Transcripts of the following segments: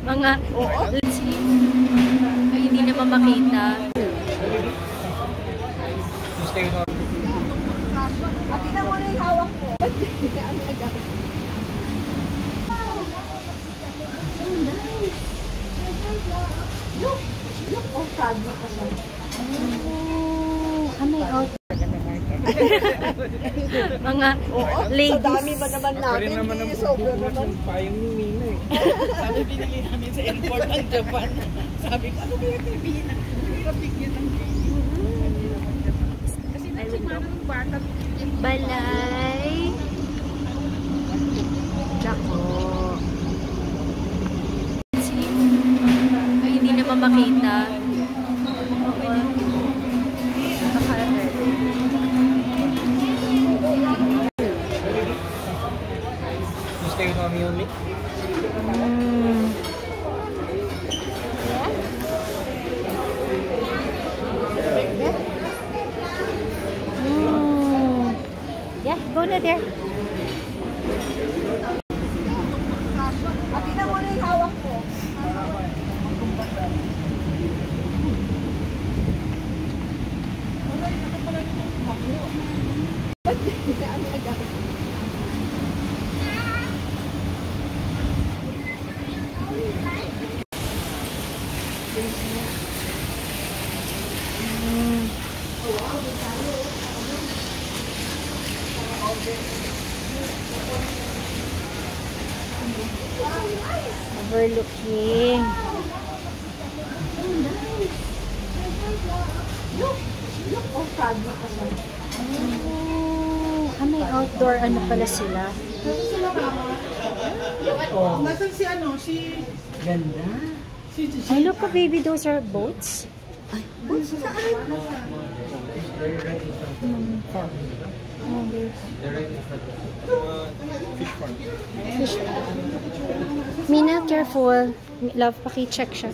Mga, ay, hindi naman makita. Ati na mo na yung hawak ko. Look, oh, sabi ka siya. Oh, may out. Mga ladies. Sa dami ba naman natin? Hindi, sobra naman. Payong ni Mina eh. Sabi binili namin sa airport ng Japan. Sabi ko, ano ba yung Mina? Hirapik yun ang video. Kasi nagsumano ng bata. Balay. Jacko. Ay, hindi naman makita. Gusto yung kami yung link? Yeah, go na there. Ati na mo na yung hawak ko. Overlooking. Look, oh, sabi ka siya. Oh, may outdoor ano pala sila. Oh. Nasaan si ano? Si... Ganda. Ay, look, baby, those are boats. Boats saan? Fish farm. Mina, careful. Love, paki-check siya.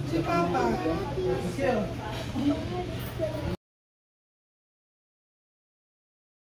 Si Papa.